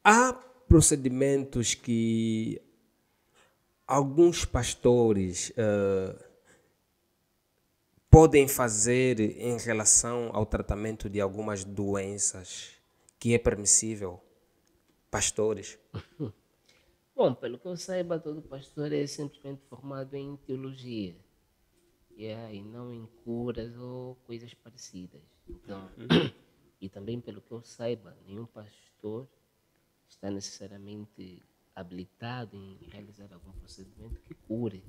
há procedimentos que alguns pastores podem fazer em relação ao tratamento de algumas doenças que é permissível? Pastores? Bom, pelo que eu saiba, todo pastor é simplesmente formado em teologia. E não em curas ou coisas parecidas. Então, e também pelo que eu saiba, nenhum pastor está necessariamente habilitado em realizar algum procedimento que cure.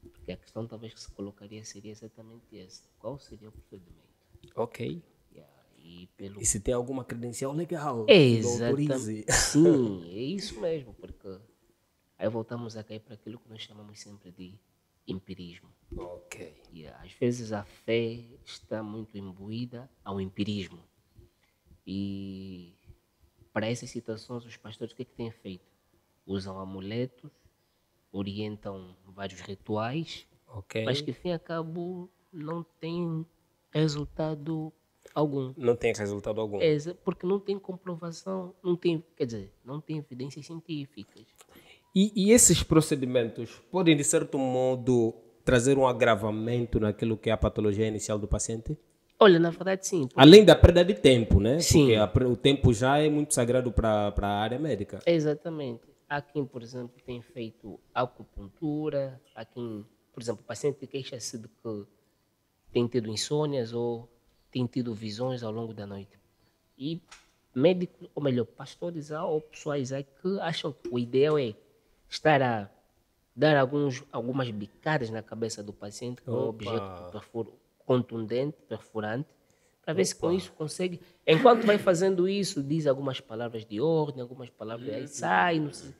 Porque a questão talvez que se colocaria seria exatamente essa. Qual seria o procedimento? Ok. E E se tem alguma credencial legal É que o exatamente. autorize? Sim, é isso mesmo, porque aí voltamos a cair para aquilo que nós chamamos sempre de empirismo. Ok. E às vezes a fé está muito imbuída ao empirismo. E para essas situações, os pastores o que têm feito? Usam amuletos, orientam vários rituais, Ok. mas que, fim a cabo, não têm resultado algum. Não tem resultado algum. Porque não tem comprovação, não tem evidências científicas. E esses procedimentos podem, de certo modo, trazer um agravamento naquilo que é a patologia inicial do paciente? Olha, na verdade, sim. Além da perda de tempo, né? Sim. Porque o tempo já é muito sagrado para a área médica. Exatamente. Há quem, por exemplo, tem feito acupuntura, há quem, por exemplo, o paciente queixa-se de que tem tido insônias ou tem tido visões ao longo da noite. E médicos, ou melhor, pastores ou pessoais que acham que o ideal é estar a dar algumas bicadas na cabeça do paciente com um objeto contundente, perfurante, para ver se com isso consegue. Enquanto vai fazendo isso, diz algumas palavras de ordem, algumas palavras, aí sai, não sei.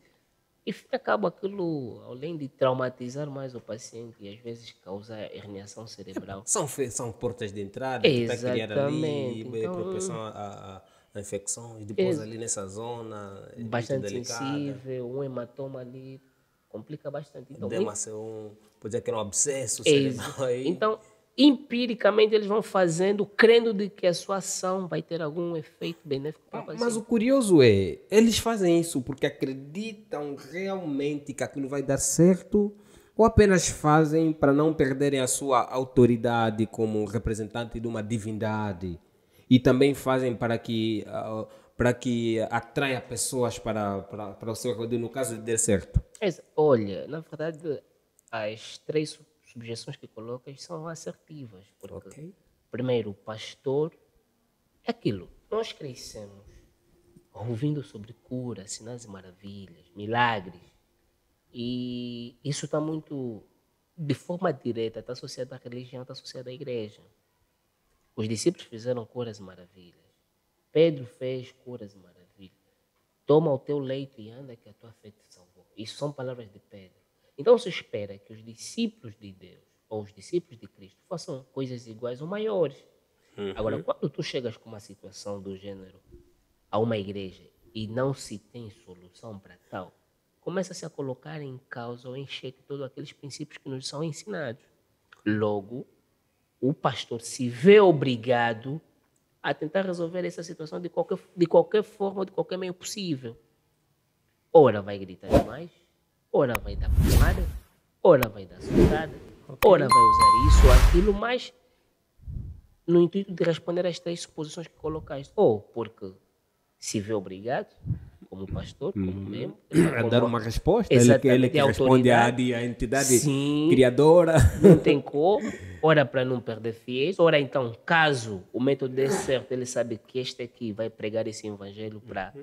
E acaba aquilo, além de traumatizar mais o paciente e às vezes causar herniação cerebral. São portas de entrada que está a criar ali, Então, propensão a infecções, depois ali nessa zona, é bastante muito delicada. sensível, um hematoma ali complica bastante. Então, Pode ser que era um abscesso cerebral aí. Então, empiricamente eles vão fazendo, crendo de que a sua ação vai ter algum efeito benéfico para o Mas paciente. o curioso é, eles fazem isso porque acreditam realmente que aquilo vai dar certo ou apenas fazem para não perderem a sua autoridade como representante de uma divindade e também fazem para que atraia pessoas para o seu redor, no caso de dar certo. Olha, na verdade, as três subjeções que colocas são assertivas. Porque, Ok. primeiro, o pastor é aquilo. Nós crescemos ouvindo sobre cura, sinais e maravilhas, milagres. E isso está muito, de forma direta, está associado à religião, está associado à igreja. Os discípulos fizeram curas e maravilhas. Pedro fez curas e maravilhas. Toma o teu leito e anda que a tua fé te salvou. Isso são palavras de Pedro. Então se espera que os discípulos de Deus ou os discípulos de Cristo façam coisas iguais ou maiores. Agora, quando tu chegas com uma situação do gênero a uma igreja e não se tem solução para tal, começa-se a colocar em causa ou em xeque todos aqueles princípios que nos são ensinados. Logo, o pastor se vê obrigado a tentar resolver essa situação de qualquer forma, de qualquer meio possível. Ora vai gritar demais, ora vai dar porrada, ora vai dar soltada, ora vai usar isso ou aquilo, mas no intuito de responder às três suposições que colocaste. Ou porque se vê obrigado, como pastor, como membro, A dar uma resposta, ele exatamente, que a responde autoridade. à entidade Sim. criadora. Não tem como, ora para não perder fiéis, ora então, caso o método dê certo, ele sabe que este aqui vai pregar esse evangelho para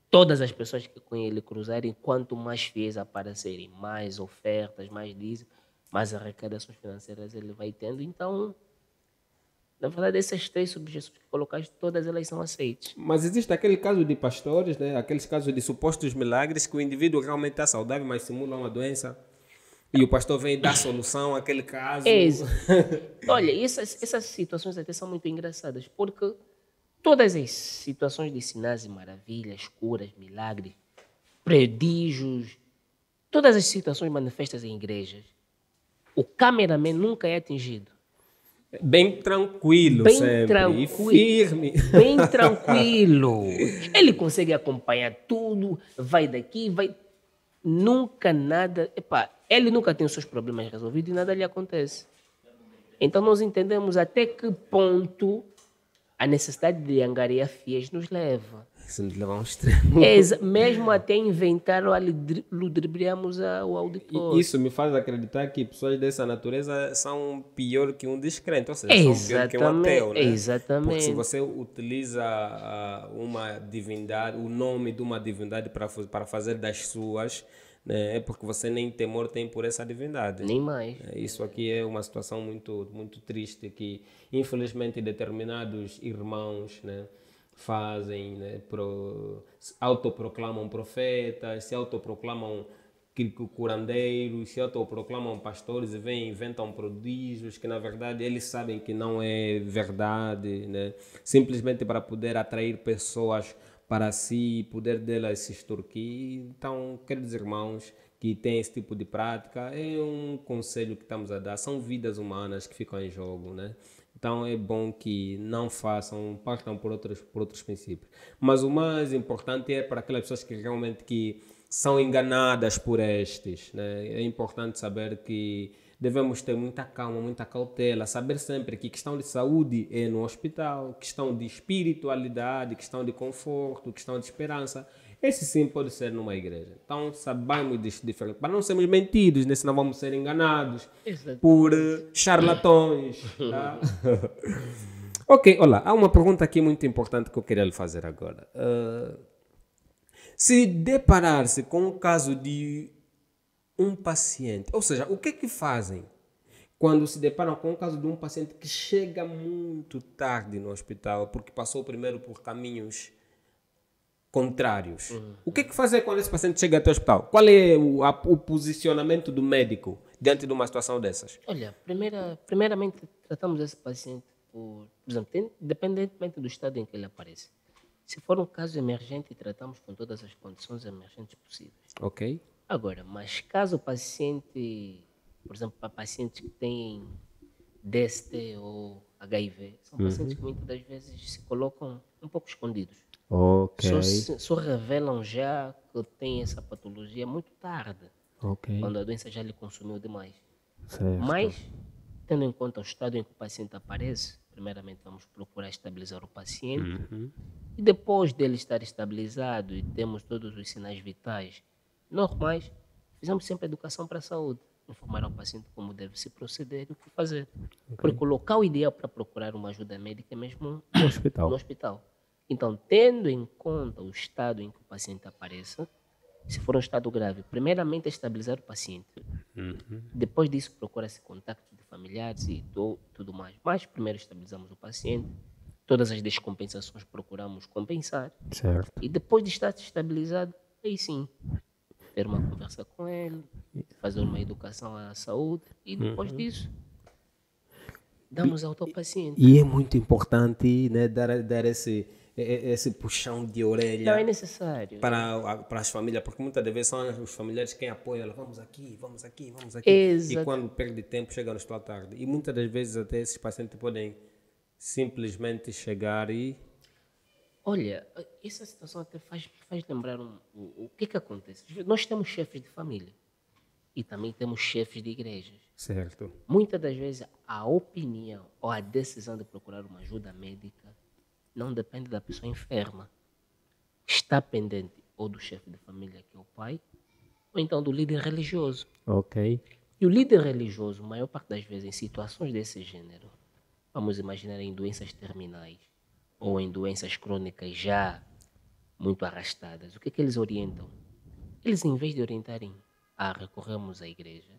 todas as pessoas que com ele cruzarem, quanto mais fiéis aparecerem, mais ofertas, mais dízimos, mais arrecadações financeiras ele vai tendo. Então, na verdade, essas três subjeções que colocaste, todas elas são aceitas. Mas existe aquele caso de pastores, né? Aqueles casos de supostos milagres que o indivíduo realmente está saudável, mas simula uma doença. E o pastor vem dar solução àquele caso. Olha, essas situações até são muito engraçadas, porque todas as situações de sinais e maravilhas, curas, milagres, prodígios, todas as situações manifestas em igrejas, o cameraman nunca é atingido. Bem tranquilo Bem sempre. tranquilo. E firme. Bem tranquilo. Ele consegue acompanhar tudo, vai daqui, vai... Nunca nada... Epá, ele nunca tem os seus problemas resolvidos e nada lhe acontece. Então nós entendemos até que ponto a necessidade de angariar fiéis nos leva. Isso nos leva a um extremo. Mesmo até inventar ou ludibriamos o auditório. Isso me faz acreditar que pessoas dessa natureza são pior que um descrente, ou seja, são pior que um ateu, né? Exatamente. Porque se você utiliza uma divindade, o nome de uma divindade para fazer das suas, né, é porque você nem temor tem por essa divindade. Nem mais. Isso aqui é uma situação muito, muito triste que, infelizmente, determinados irmãos, né, fazem, né, se autoproclamam profetas, se autoproclamam curandeiros, se autoproclamam pastores e vêm inventam prodígios que na verdade eles sabem que não é verdade, né? Simplesmente para poder atrair pessoas para si, poder delas se extorquir. Então, queridos irmãos que têm esse tipo de prática, é um conselho que estamos a dar, são vidas humanas que ficam em jogo, né? Então é bom que não façam, partam por outros princípios. Mas o mais importante é para aquelas pessoas que realmente que são enganadas por estes, né? É importante saber que devemos ter muita calma, muita cautela, saber sempre que questão de saúde é no hospital, questão de espiritualidade, questão de conforto, questão de esperança. Esse sim pode ser numa igreja. Então, sabemos disso diferente. Para não sermos mentidos, né? Senão vamos ser enganados por charlatões. Tá? Ok, olá. Há uma pergunta aqui muito importante que eu queria lhe fazer agora. Se deparar-se com o caso de um paciente, ou seja, o que é que fazem quando se deparam com o caso de um paciente que chega muito tarde no hospital porque passou primeiro por caminhos contrários? O que é que fazer quando esse paciente chega até o hospital? Qual é o posicionamento do médico diante de uma situação dessas? Olha, primeiramente tratamos esse paciente por exemplo, independentemente do estado em que ele aparece. Se for um caso emergente, tratamos com todas as condições emergentes possíveis. Ok. Agora, mas caso o paciente, por exemplo, para pacientes que têm DST ou HIV. São pacientes que muitas das vezes se colocam um pouco escondidos. Ok. Só revelam já que têm essa patologia muito tarde, Ok. quando a doença já lhe consumiu demais. Certo. Mas, tendo em conta o estado em que o paciente aparece, primeiramente vamos procurar estabilizar o paciente. E depois dele estar estabilizado e temos todos os sinais vitais normais, fizemos sempre educação para a saúde. Informar ao paciente como deve se proceder e o que fazer. Porque o local ideal para procurar uma ajuda médica é mesmo No hospital. no hospital. Então, tendo em conta o estado em que o paciente apareça, se for um estado grave, primeiramente é estabilizar o paciente. Depois disso, procura-se contacto de familiares e tudo mais. Mas primeiro estabilizamos o paciente, todas as descompensações procuramos compensar. Certo. E depois de estar estabilizado, aí sim, ter uma conversa com ele, fazer uma educação à saúde e depois disso, damos alta ao paciente. E é muito importante, né, dar esse puxão de orelha. Não é necessário. Para as famílias, porque muitas das vezes são os familiares quem apoiam, ela, vamos aqui, vamos aqui, vamos aqui. Exato. E quando perde tempo, chega no hospital tarde. E muitas das vezes até esses pacientes podem simplesmente chegar e... Olha, essa situação até faz lembrar o que acontece. Nós temos chefes de família e também temos chefes de igrejas. Certo. Muitas das vezes a opinião ou a decisão de procurar uma ajuda médica não depende da pessoa enferma. Está pendente ou do chefe de família, que é o pai, ou então do líder religioso. Ok. E o líder religioso, a maior parte das vezes, em situações desse gênero, vamos imaginar em doenças terminais ou em doenças crônicas já muito arrastadas, o que é que eles orientam? Eles, em vez de orientarem a recorrermos à igreja,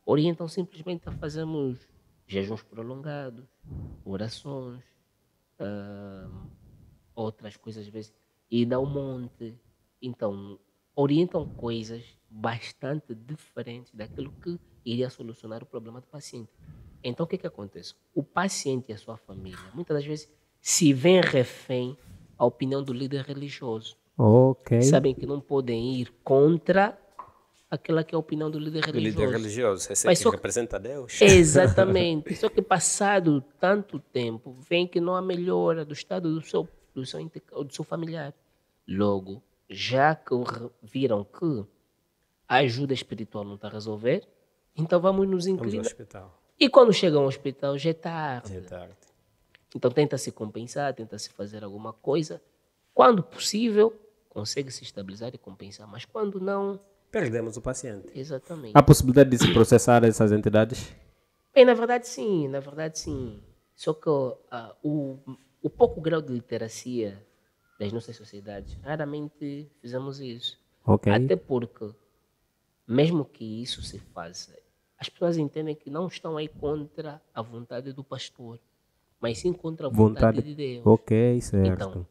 orientam simplesmente a fazermos jejuns prolongados, orações, outras coisas às vezes, ida ao monte. Então, orientam coisas bastante diferentes daquilo que iria solucionar o problema do paciente. Então, o que acontece? O paciente e a sua família, muitas das vezes, se veem refém à opinião do líder religioso. Ok. Sabem que não podem ir contra aquela que é a opinião do líder religioso. esse Mas que só que- representa Deus. Exatamente. Só que passado tanto tempo, vem que não há melhora do estado do seu familiar. Logo, já que viram que a ajuda espiritual não está a resolver, então vamos nos Vamos ao inclinar. hospital. E quando chegam ao hospital, já é tarde. É tarde. Então tenta-se compensar, tenta-se fazer alguma coisa. Quando possível, consegue se estabilizar e compensar. Mas quando não, Perdemos o paciente. exatamente. Há possibilidade de se processar essas entidades? Bem, na verdade sim. Só que o pouco grau de literacia das nossas sociedades, raramente fizemos isso. Ok. Até porque, mesmo que isso se faça, as pessoas entendem que não estão aí contra a vontade do pastor, mas sim contra a vontade de Deus. Ok, certo. Então,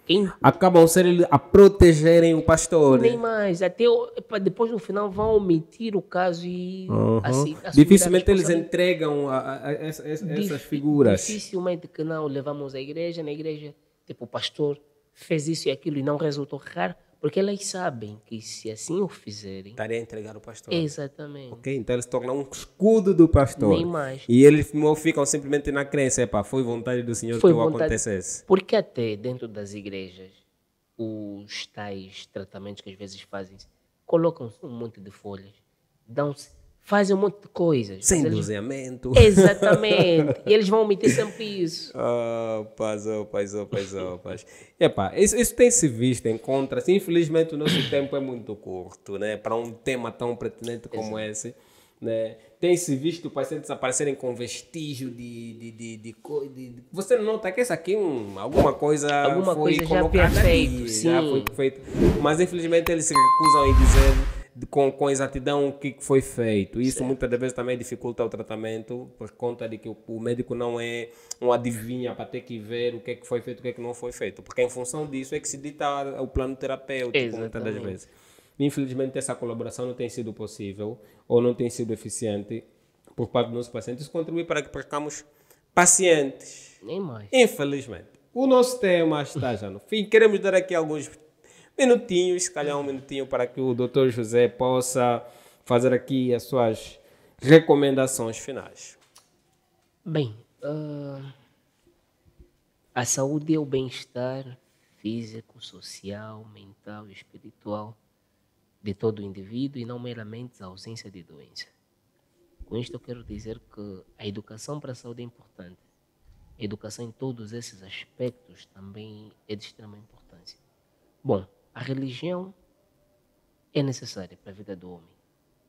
quem Acabam a protegerem o pastor. nem mais, depois no final vão omitir o caso e assumir a Dificilmente eles responsabilidade. entregam essas figuras. Dificilmente que não levamos à igreja, na igreja, tipo, o pastor fez isso e aquilo e não resultou raro, porque elas sabem que se assim o fizerem, Estaria a entregar o pastor. exatamente, Ok, então eles tornam um escudo do pastor. nem mais. E eles não ficam simplesmente na crença, foi vontade do Senhor Foi que o vontade- acontecesse. Porque até dentro das igrejas, os tais tratamentos que às vezes fazem, colocam um monte de folhas, fazem um monte de coisas. Sem mas eles- doseamento. Exatamente. E eles vão omitir sempre isso. Paz. Epá, isso tem se visto, encontra-se. Infelizmente o nosso tempo é muito curto, né? Para um tema tão pertinente como esse. Né? Tem se visto pacientes aparecerem com vestígio de você não nota que isso aqui alguma coisa Alguma foi coisa já colocada havia ali, feito, já sim. foi feito. Mas infelizmente eles se recusam em dizer com exatidão o que foi feito. Isso muitas das vezes também dificulta o tratamento por conta de que o médico não é um adivinha para ter que ver o que é que foi feito, o que é que não foi feito. Porque em função disso é que se dita o plano terapêutico muitas das Exatamente. vezes. Infelizmente essa colaboração não tem sido possível ou não tem sido eficiente por parte dos nossos pacientes. Isso contribui para que percamos pacientes. Nem mais. Infelizmente. O nosso tema está já no fim. Queremos dar aqui alguns minutinhos, se calhar um minutinho, para que o Dr. José possa fazer aqui as suas recomendações finais. Bem, a saúde é o bem-estar físico, social, mental e espiritual de todo o indivíduo e não meramente a ausência de doença. Com isto eu quero dizer que a educação para a saúde é importante. A educação em todos esses aspectos também é de extrema importância. Bom, a religião é necessária para a vida do homem.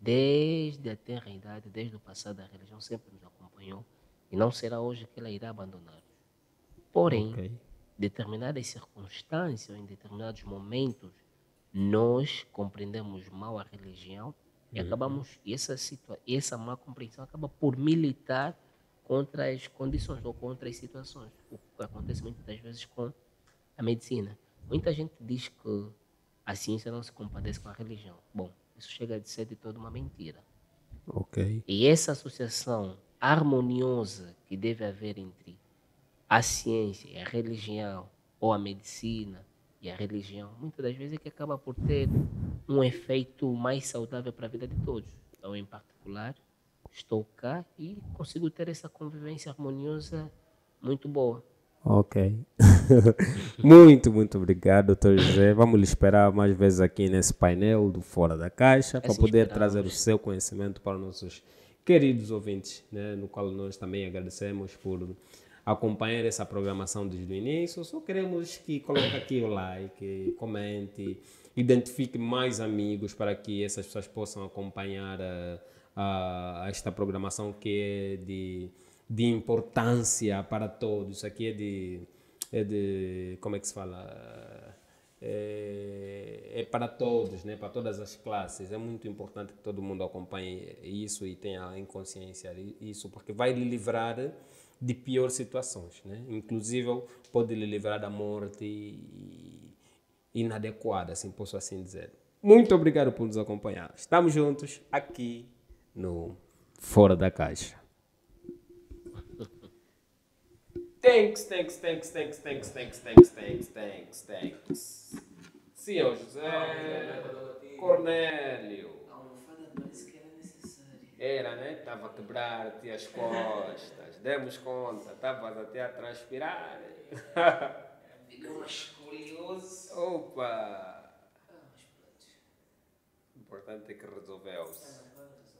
Desde a tenra idade, desde o passado, a religião sempre nos acompanhou e não será hoje que ela irá abandonar. Porém, Ok. determinadas circunstâncias ou em determinados momentos, nós compreendemos mal a religião e acabamos, essa má compreensão acaba por militar contra as condições ou contra as situações. O que acontece muitas das vezes com a medicina. Muita gente diz que a ciência não se compadece com a religião. Bom, isso chega a ser de toda uma mentira. Ok. E essa associação harmoniosa que deve haver entre a ciência e a religião, ou a medicina e a religião, muitas das vezes é que acaba por ter um efeito mais saudável para a vida de todos. Então, em particular, estou cá e consigo ter essa convivência harmoniosa muito boa. Ok. Muito obrigado, doutor José. Vamos lhe esperar mais vezes aqui nesse painel do Fora da Caixa para Assim poder esperamos. trazer o seu conhecimento para os nossos queridos ouvintes, né? No qual nós também agradecemos por acompanhar essa programação desde o início. Só queremos que coloque aqui o like, comente, identifique mais amigos para que essas pessoas possam acompanhar a esta programação que é de importância para todos. Isso aqui é de como é que se fala? É para todos, né? Para todas as classes. É muito importante que todo mundo acompanhe isso e tenha em consciência isso, porque vai lhe livrar de piores situações, né? Inclusive pode lhe livrar da morte inadequada, assim posso assim dizer. Muito obrigado por nos acompanhar. Estamos juntos aqui no Fora da Caixa. Thanks. Senhor José Cornélio. A almofada parece que era necessária. Era, né? Estava a quebrar-te as costas. Demos conta. Estavas até a transpirar. Fica uma escoliose. Opa! Mas pronto. O importante é que resolveu-se. Vai resolver.